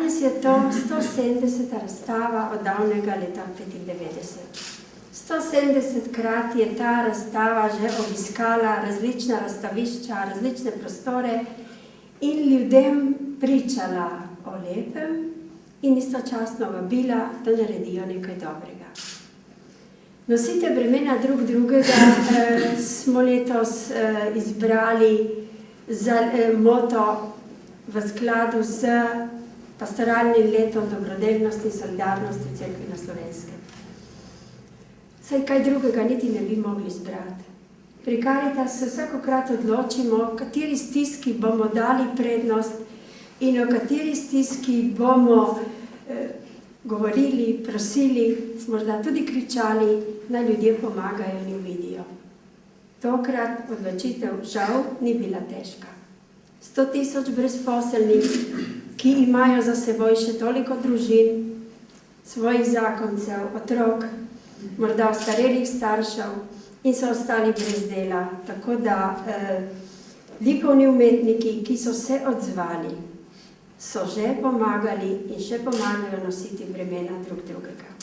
Danes je to 170. razstava od davnega leta 1995. 170-krat je ta razstava že obiskala različna razstavišča, različne prostore in ljudem pričala o lepem in istočasno vabila, da naredijo nekaj dobrega. Nosite bremena drug drugega smo letos izbrali za moto v skladu z pastoralnim letom dobrodelnosti in solidarnosti Cerkve na Slovenskem. Saj kaj drugega niti ne bi mogli izbrati. Pri Karitas se vsakokrat odločimo, kateri stiski bomo dali prednost in o kateri stiski bomo govorili, prosili, morda tudi kričali, naj ljudje pomagajo in jo vidijo. Tokrat odločitev žal ni bila težka. 100 000 brezposelnih, ki imajo za seboj še toliko družin, svojih zakoncev, otrok, morda ostarelih staršev in so ostali brez dela. Tako da likovni umetniki, ki so se odzvali, so že pomagali in še pomagajo nositi bremena drug drugega.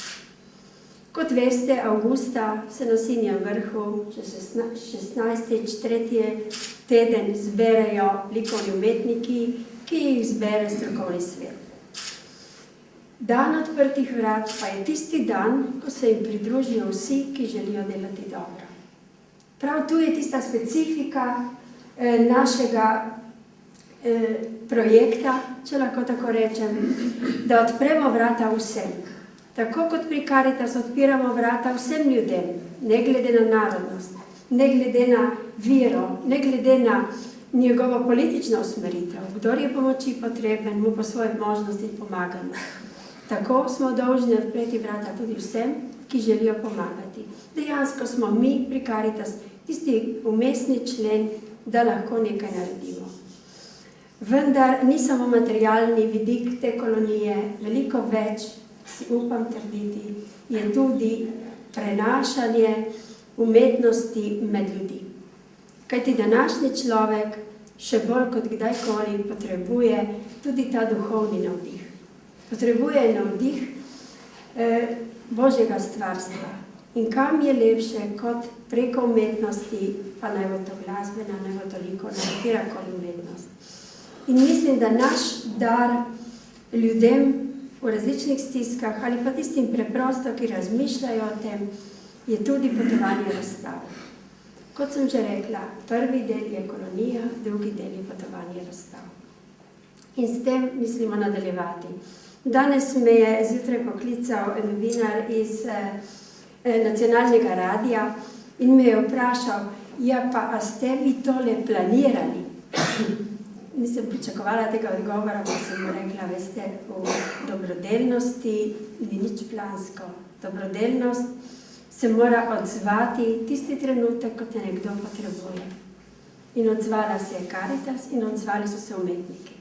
Kot veste, avgusta se na Sinjem vrhu, že 16. tretji teden zberejo likovni umetniki, ki jih zbere strokovni svet. Dan odprtih vrat pa je tisti dan, ko se jim pridružijo vsi, ki želijo delati dobro. Prav tu je tista specifika našega projekta, če lahko tako rečem, da odpremo vrata vsem. Tako kot pri Karitas odpiramo vrata vsem ljudem, ne glede na narodnost, ne glede na vero, ne glede na njegovo politično usmeritev. Kdor je pomoči potreben, mu po svoji možnosti pomagamo. Tako smo dolžni odpreti vrata tudi vsem, ki želijo pomagati. Dejansko smo mi pri Karitas tisti umestni člen, da lahko nekaj naredimo. Vendar ni samo materialni vidik te kolonije, veliko več, si upam trditi, je tudi prenašanje umetnosti med ljudi. Kajti današnji človek še bolj kot kdajkoli potrebuje tudi ta duhovni navdih. Potrebuje navdih Božjega stvarstva. In kam je lepše kot preko umetnosti, pa naj bo to glasbena, naj bo toliko, katerakoli umetnost. In mislim, da naš dar ljudem v različnih stiskah ali pa tistim preprosto, ki razmišljajo o tem, je tudi potovanje razstav. Kot sem že rekla, prvi del je kolonija, drugi del je potovanje razstav. In s tem mislimo nadaljevati. Danes me je zjutraj poklical novinar iz nacionalnega radia in me je vprašal, ja pa, a ste vi tole planirali? Nisem pričakovala tega odgovora, pa sem mu rekla, veste, v dobrodelnosti ni nič plansko. Dobrodelnost se mora odzvati tisti trenutek, ko te nekdo potrebuje. In odzvala se je Karitas in odzvali so se umetniki.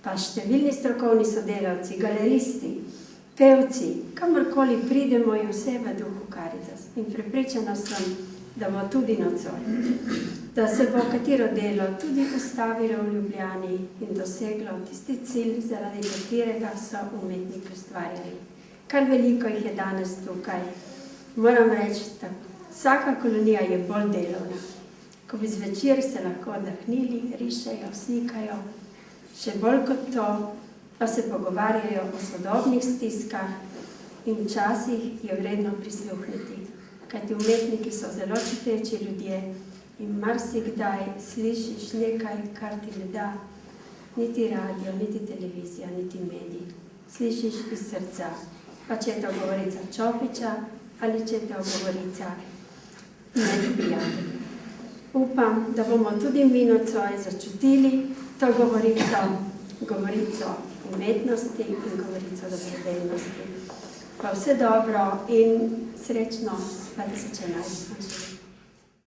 Pa številni strokovni sodelavci, galeristi, pevci, kamorkoli pridemo, je vse v duhu Karitas. In prepričana sem, da bo tudi nocoj. Da se bo katero delo tudi ustavilo v Ljubljani in doseglo tisti cilj, zaradi katerega so umetniki ustvarjali. Kar veliko jih je danes tukaj. Moram reči, da vsaka kolonija je bolj delovna. Ko bi zvečer se lahko oddahnili, rišejo, slikajo, še bolj kot to, pa se pogovarjajo o sodobnih stiskah in včasih je vredno prisluhniti. Kajti umetniki so zelo čuteči ljudje in marsikdaj slišiš nekaj, kar ti ne da niti radio, niti televizija, niti mediji. Slišiš iz srca, pa če je to govorica Čopiča ali če je to govorica med prijatelji. Upam, da bomo tudi mi nocoj začutili to govorico umetnosti in govorico dobrodelnosti. Pa vse dobro in srečno 2011.